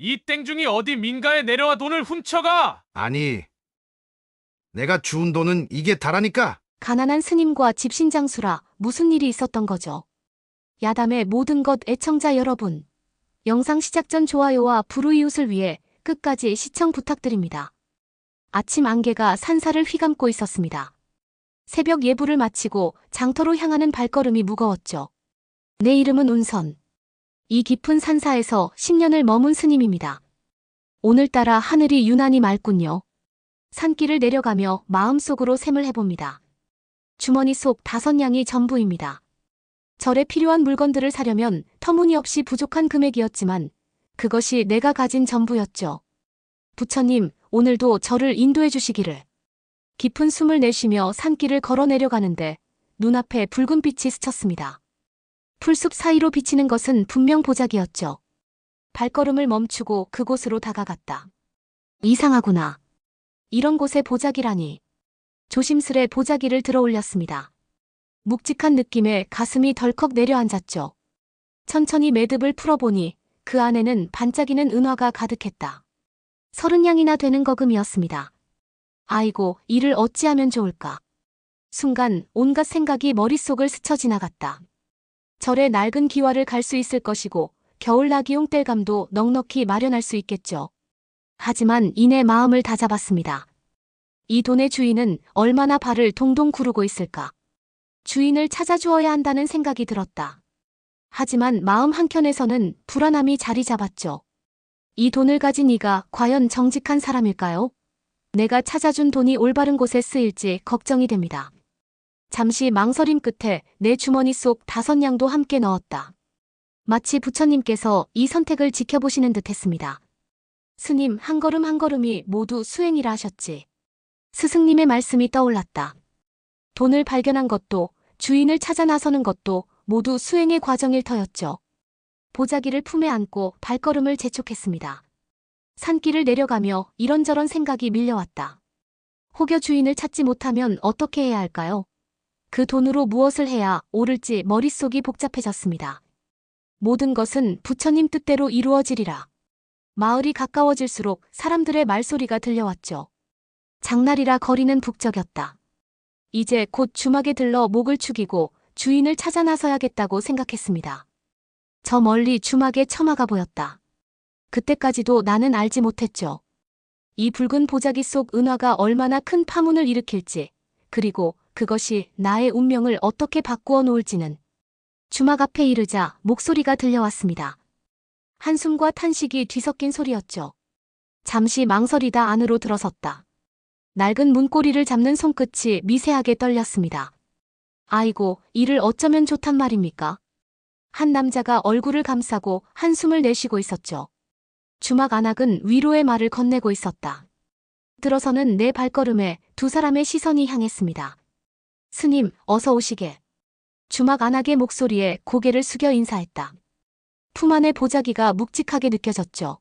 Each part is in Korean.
이 땡중이 어디 민가에 내려와 돈을 훔쳐가? 아니, 내가 주운 돈은 이게 다라니까. 가난한 스님과 집신장수라 무슨 일이 있었던 거죠? 야담의 모든 것 애청자 여러분. 영상 시작 전 좋아요와 불우이웃을 위해 끝까지 시청 부탁드립니다. 아침 안개가 산사를 휘감고 있었습니다. 새벽 예불을 마치고 장터로 향하는 발걸음이 무거웠죠. 내 이름은 운선. 이 깊은 산사에서 10년을 머문 스님입니다. 오늘따라 하늘이 유난히 맑군요. 산길을 내려가며 마음속으로 셈을 해봅니다. 주머니 속 5냥이 전부입니다. 절에 필요한 물건들을 사려면 터무니없이 부족한 금액이었지만 그것이 내가 가진 전부였죠. 부처님, 오늘도 저를 인도해 주시기를. 깊은 숨을 내쉬며 산길을 걸어 내려가는데 눈앞에 붉은 빛이 스쳤습니다. 풀숲 사이로 비치는 것은 분명 보자기였죠. 발걸음을 멈추고 그곳으로 다가갔다. 이상하구나. 이런 곳에 보자기라니. 조심스레 보자기를 들어 올렸습니다. 묵직한 느낌에 가슴이 덜컥 내려앉았죠. 천천히 매듭을 풀어보니 그 안에는 반짝이는 은화가 가득했다. 30냥이나 되는 거금이었습니다. 아이고, 이를 어찌하면 좋을까. 순간 온갖 생각이 머릿속을 스쳐 지나갔다. 절에 낡은 기와를 갈 수 있을 것이고 겨울나기용 땔감도 넉넉히 마련할 수 있겠죠. 하지만 이내 마음을 다잡았습니다. 이 돈의 주인은 얼마나 발을 동동 구르고 있을까. 주인을 찾아주어야 한다는 생각이 들었다. 하지만 마음 한켠에서는 불안함이 자리 잡았죠. 이 돈을 가진 이가 과연 정직한 사람일까요? 내가 찾아준 돈이 올바른 곳에 쓰일지 걱정이 됩니다. 잠시 망설임 끝에 내 주머니 속 5냥도 함께 넣었다. 마치 부처님께서 이 선택을 지켜보시는 듯 했습니다. 스님, 한 걸음 한 걸음이 모두 수행이라 하셨지. 스승님의 말씀이 떠올랐다. 돈을 발견한 것도 주인을 찾아 나서는 것도 모두 수행의 과정일 터였죠. 보자기를 품에 안고 발걸음을 재촉했습니다. 산길을 내려가며 이런저런 생각이 밀려왔다. 혹여 주인을 찾지 못하면 어떻게 해야 할까요? 그 돈으로 무엇을 해야 옳을지 머릿속이 복잡해졌습니다. 모든 것은 부처님 뜻대로 이루어지리라. 마을이 가까워질수록 사람들의 말소리가 들려왔죠. 장날이라 거리는 북적였다. 이제 곧 주막에 들러 목을 축이고 주인을 찾아 나서야겠다고 생각했습니다. 저 멀리 주막에 처마가 보였다. 그때까지도 나는 알지 못했죠. 이 붉은 보자기 속 은화가 얼마나 큰 파문을 일으킬지, 그리고 그것이 나의 운명을 어떻게 바꾸어 놓을지는. 주막 앞에 이르자 목소리가 들려왔습니다. 한숨과 탄식이 뒤섞인 소리였죠. 잠시 망설이다 안으로 들어섰다. 낡은 문고리를 잡는 손끝이 미세하게 떨렸습니다. 아이고, 이를 어쩌면 좋단 말입니까? 한 남자가 얼굴을 감싸고 한숨을 내쉬고 있었죠. 주막 안악은 위로의 말을 건네고 있었다. 들어서는 내 발걸음에 두 사람의 시선이 향했습니다. 스님, 어서 오시게. 주막 안악의 목소리에 고개를 숙여 인사했다. 품 안의 보자기가 묵직하게 느껴졌죠.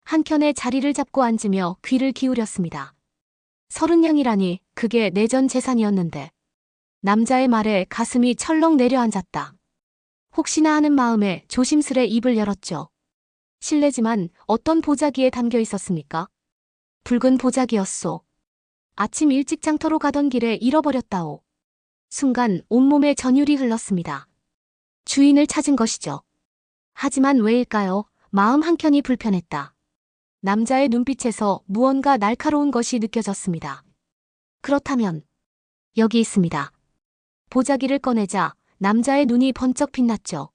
한켠에 자리를 잡고 앉으며 귀를 기울였습니다. 30냥이라니 그게 내 전 재산이었는데. 남자의 말에 가슴이 철렁 내려앉았다. 혹시나 하는 마음에 조심스레 입을 열었죠. 실례지만 어떤 보자기에 담겨 있었습니까? 붉은 보자기였소. 아침 일찍 장터로 가던 길에 잃어버렸다오. 순간 온몸에 전율이 흘렀습니다. 주인을 찾은 것이죠. 하지만 왜일까요? 마음 한켠이 불편했다. 남자의 눈빛에서 무언가 날카로운 것이 느껴졌습니다. 그렇다면 여기 있습니다. 보자기를 꺼내자 남자의 눈이 번쩍 빛났죠.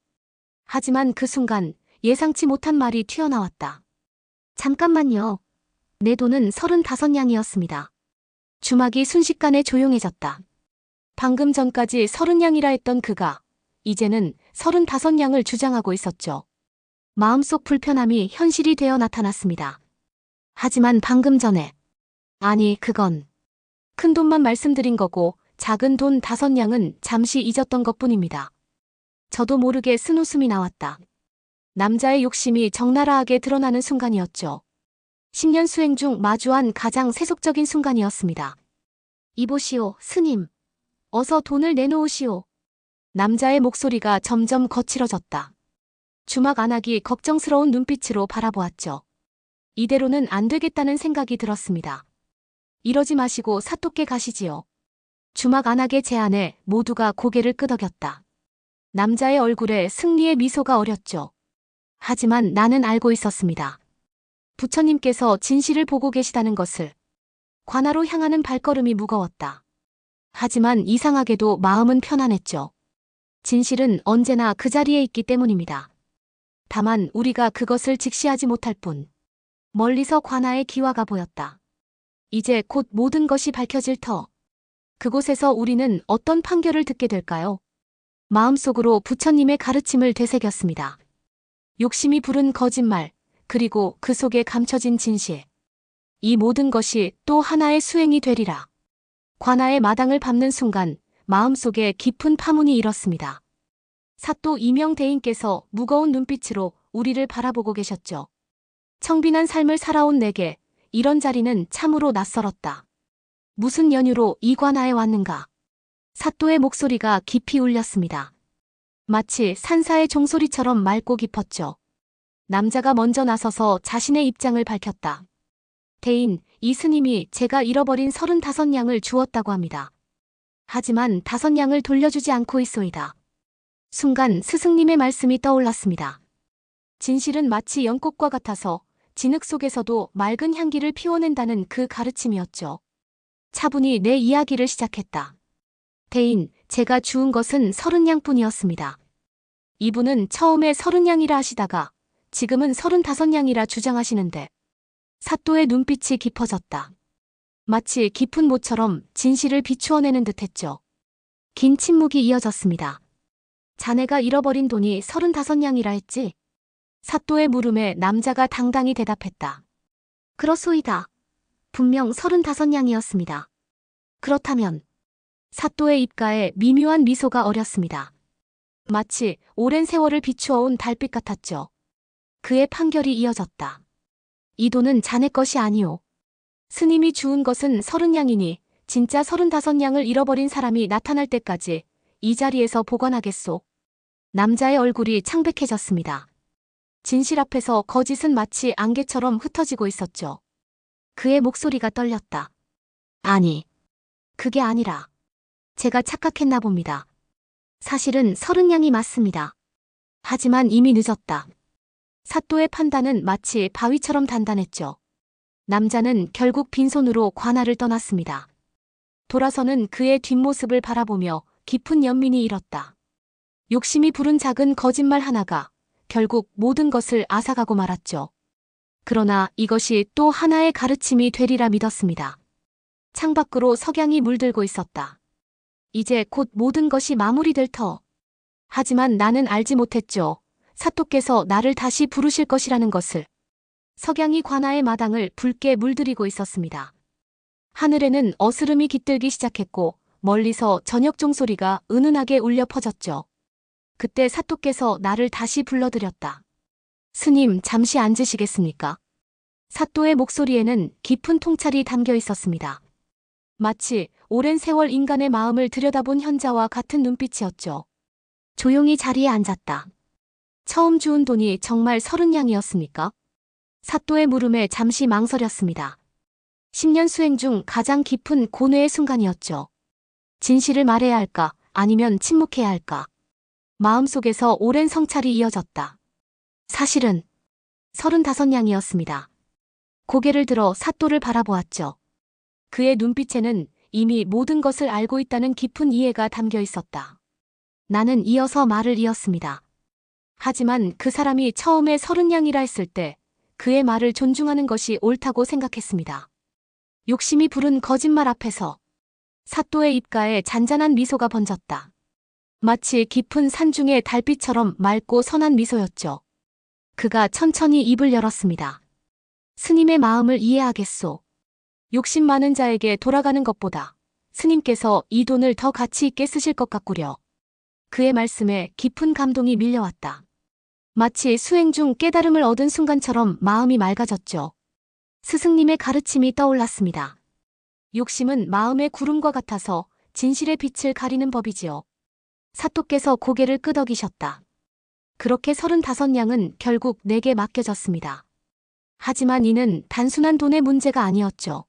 하지만 그 순간 예상치 못한 말이 튀어나왔다. 잠깐만요. 내 돈은 35냥이었습니다. 주막이 순식간에 조용해졌다. 방금 전까지 30냥이라 했던 그가 이제는 35냥을 주장하고 있었죠. 마음속 불편함이 현실이 되어 나타났습니다. 하지만 방금 전에, 아니 그건 큰 돈만 말씀드린 거고 작은 돈 5냥은 잠시 잊었던 것뿐입니다. 저도 모르게 쓴웃음이 나왔다. 남자의 욕심이 적나라하게 드러나는 순간이었죠. 10년 수행 중 마주한 가장 세속적인 순간이었습니다. 이보시오, 스님. 어서 돈을 내놓으시오. 남자의 목소리가 점점 거칠어졌다. 주막 안악이 걱정스러운 눈빛으로 바라보았죠. 이대로는 안 되겠다는 생각이 들었습니다. 이러지 마시고 사토께 가시지요. 주막 안하게 제안해 모두가 고개를 끄덕였다. 남자의 얼굴에 승리의 미소가 어렸죠. 하지만 나는 알고 있었습니다. 부처님께서 진실을 보고 계시다는 것을. 관하로 향하는 발걸음이 무거웠다. 하지만 이상하게도 마음은 편안했죠. 진실은 언제나 그 자리에 있기 때문입니다. 다만 우리가 그것을 직시하지 못할 뿐. 멀리서 관하의 기와가 보였다. 이제 곧 모든 것이 밝혀질 터. 그곳에서 우리는 어떤 판결을 듣게 될까요? 마음속으로 부처님의 가르침을 되새겼습니다. 욕심이 부른 거짓말, 그리고 그 속에 감춰진 진실. 이 모든 것이 또 하나의 수행이 되리라. 관아의 마당을 밟는 순간 마음속에 깊은 파문이 일었습니다. 사또 이명대인께서 무거운 눈빛으로 우리를 바라보고 계셨죠. 청빈한 삶을 살아온 내게 이런 자리는 참으로 낯설었다. 무슨 연유로 이 관아에 왔는가? 사또의 목소리가 깊이 울렸습니다. 마치 산사의 종소리처럼 맑고 깊었죠. 남자가 먼저 나서서 자신의 입장을 밝혔다. 대인, 이 스님이 제가 잃어버린 35냥을 주었다고 합니다. 하지만 5냥을 돌려주지 않고 있소이다. 순간 스승님의 말씀이 떠올랐습니다. 진실은 마치 연꽃과 같아서 진흙 속에서도 맑은 향기를 피워낸다는 그 가르침이었죠. 차분히 내 이야기를 시작했다. 대인, 제가 주운 것은 30냥뿐이었습니다. 이분은 처음에 30냥이라 하시다가 지금은 35냥이라 주장하시는데 사또의 눈빛이 깊어졌다. 마치 깊은 모처럼 진실을 비추어내는 듯했죠. 긴 침묵이 이어졌습니다. 자네가 잃어버린 돈이 35냥이라 했지? 사또의 물음에 남자가 당당히 대답했다. 그렇소이다. 분명 35냥이었습니다. 그렇다면 사또의 입가에 미묘한 미소가 어렸습니다. 마치 오랜 세월을 비추어온 달빛 같았죠. 그의 판결이 이어졌다. 이 돈은 자네 것이 아니오. 스님이 주운 것은 30냥이니 진짜 35냥을 잃어버린 사람이 나타날 때까지 이 자리에서 보관하겠소. 남자의 얼굴이 창백해졌습니다. 진실 앞에서 거짓은 마치 안개처럼 흩어지고 있었죠. 그의 목소리가 떨렸다. 아니, 그게 아니라 제가 착각했나 봅니다. 사실은 30냥이 맞습니다. 하지만 이미 늦었다. 사또의 판단은 마치 바위처럼 단단했죠. 남자는 결국 빈손으로 관아를 떠났습니다. 돌아서는 그의 뒷모습을 바라보며 깊은 연민이 일었다. 욕심이 부른 작은 거짓말 하나가 결국 모든 것을 앗아가고 말았죠. 그러나 이것이 또 하나의 가르침이 되리라 믿었습니다. 창밖으로 석양이 물들고 있었다. 이제 곧 모든 것이 마무리될 터. 하지만 나는 알지 못했죠. 사또께서 나를 다시 부르실 것이라는 것을. 석양이 관아의 마당을 붉게 물들이고 있었습니다. 하늘에는 어스름이 깃들기 시작했고 멀리서 저녁 종소리가 은은하게 울려 퍼졌죠. 그때 사또께서 나를 다시 불러들였다. 스님, 잠시 앉으시겠습니까? 사또의 목소리에는 깊은 통찰이 담겨 있었습니다. 마치 오랜 세월 인간의 마음을 들여다본 현자와 같은 눈빛이었죠. 조용히 자리에 앉았다. 처음 주운 돈이 정말 30냥이었습니까? 사또의 물음에 잠시 망설였습니다. 10년 수행 중 가장 깊은 고뇌의 순간이었죠. 진실을 말해야 할까, 아니면 침묵해야 할까? 마음속에서 오랜 성찰이 이어졌다. 사실은 35냥이었습니다. 고개를 들어 사또를 바라보았죠. 그의 눈빛에는 이미 모든 것을 알고 있다는 깊은 이해가 담겨 있었다. 나는 이어서 말을 이었습니다. 하지만 그 사람이 처음에 30냥이라 했을 때 그의 말을 존중하는 것이 옳다고 생각했습니다. 욕심이 부른 거짓말 앞에서 사또의 입가에 잔잔한 미소가 번졌다. 마치 깊은 산중의 달빛처럼 맑고 선한 미소였죠. 그가 천천히 입을 열었습니다. 스님의 마음을 이해하겠소. 욕심 많은 자에게 돌아가는 것보다 스님께서 이 돈을 더 가치 있게 쓰실 것 같구려. 그의 말씀에 깊은 감동이 밀려왔다. 마치 수행 중 깨달음을 얻은 순간처럼 마음이 맑아졌죠. 스승님의 가르침이 떠올랐습니다. 욕심은 마음의 구름과 같아서 진실의 빛을 가리는 법이지요. 사또께서 고개를 끄덕이셨다. 그렇게 35냥은 결국 내게 맡겨졌습니다. 하지만 이는 단순한 돈의 문제가 아니었죠.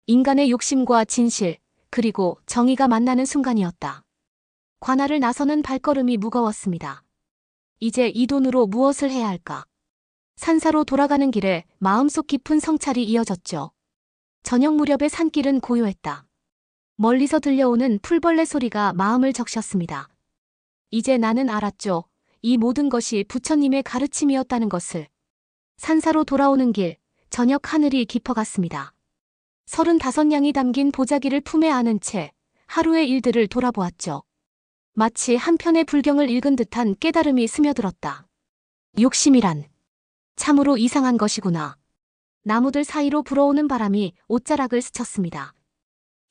인간의 욕심과 진실, 그리고 정의가 만나는 순간이었다. 관할을 나서는 발걸음이 무거웠습니다. 이제 이 돈으로 무엇을 해야 할까? 산사로 돌아가는 길에 마음속 깊은 성찰이 이어졌죠. 저녁 무렵의 산길은 고요했다. 멀리서 들려오는 풀벌레 소리가 마음을 적셨습니다. 이제 나는 알았죠. 이 모든 것이 부처님의 가르침이었다는 것을. 산사로 돌아오는 길, 저녁 하늘이 깊어갔습니다. 35냥이 담긴 보자기를 품에 안은 채 하루의 일들을 돌아보았죠. 마치 한 편의 불경을 읽은 듯한 깨달음이 스며들었다. 욕심이란 참으로 이상한 것이구나. 나무들 사이로 불어오는 바람이 옷자락을 스쳤습니다.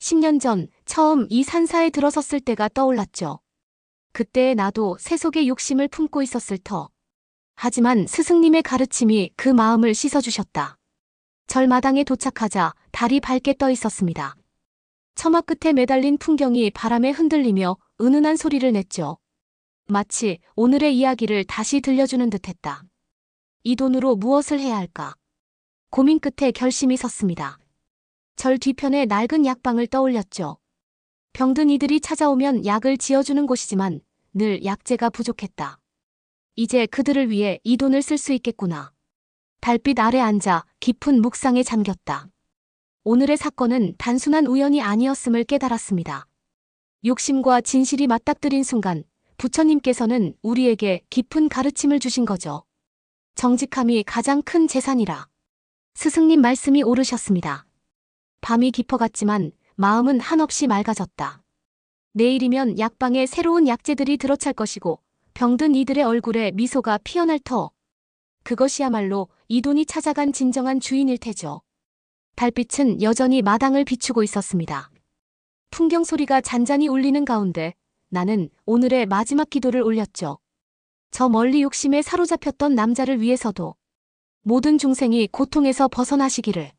10년 전 처음 이 산사에 들어섰을 때가 떠올랐죠. 그때 나도 세속의 욕심을 품고 있었을 터. 하지만 스승님의 가르침이 그 마음을 씻어주셨다. 절마당에 도착하자 달이 밝게 떠 있었습니다. 처마 끝에 매달린 풍경이 바람에 흔들리며 은은한 소리를 냈죠. 마치 오늘의 이야기를 다시 들려주는 듯했다. 이 돈으로 무엇을 해야 할까? 고민 끝에 결심이 섰습니다. 절 뒤편에 낡은 약방을 떠올렸죠. 병든 이들이 찾아오면 약을 지어주는 곳이지만 늘 약재가 부족했다. 이제 그들을 위해 이 돈을 쓸 수 있겠구나. 달빛 아래 앉아 깊은 묵상에 잠겼다. 오늘의 사건은 단순한 우연이 아니었음을 깨달았습니다. 욕심과 진실이 맞닥뜨린 순간 부처님께서는 우리에게 깊은 가르침을 주신 거죠. 정직함이 가장 큰 재산이라. 스승님 말씀이 오르셨습니다. 밤이 깊어갔지만 마음은 한없이 맑아졌다. 내일이면 약방에 새로운 약재들이 들어찰 것이고 병든 이들의 얼굴에 미소가 피어날 터. 그것이야말로 이 돈이 찾아간 진정한 주인일 테죠. 달빛은 여전히 마당을 비추고 있었습니다. 풍경 소리가 잔잔히 울리는 가운데 나는 오늘의 마지막 기도를 올렸죠. 저 멀리 욕심에 사로잡혔던 남자를 위해서도 모든 중생이 고통에서 벗어나시기를.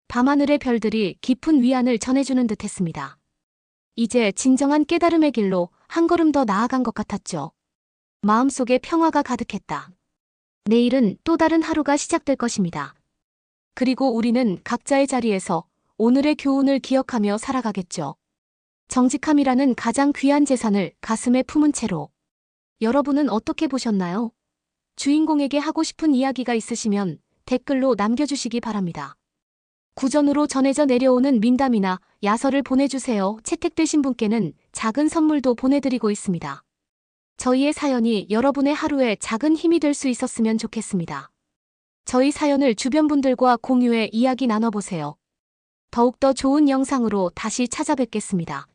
밤하늘의 별들이 깊은 위안을 전해주는 듯했습니다. 이제 진정한 깨달음의 길로 한 걸음 더 나아간 것 같았죠. 마음속에 평화가 가득했다. 내일은 또 다른 하루가 시작될 것입니다. 그리고 우리는 각자의 자리에서 오늘의 교훈을 기억하며 살아가겠죠. 정직함이라는 가장 귀한 재산을 가슴에 품은 채로. 여러분은 어떻게 보셨나요? 주인공에게 하고 싶은 이야기가 있으시면 댓글로 남겨주시기 바랍니다. 구전으로 전해져 내려오는 민담이나 야설을 보내주세요. 채택되신 분께는 작은 선물도 보내드리고 있습니다. 저희의 사연이 여러분의 하루에 작은 힘이 될 수 있었으면 좋겠습니다. 저희 사연을 주변 분들과 공유해 이야기 나눠보세요. 더욱더 좋은 영상으로 다시 찾아뵙겠습니다.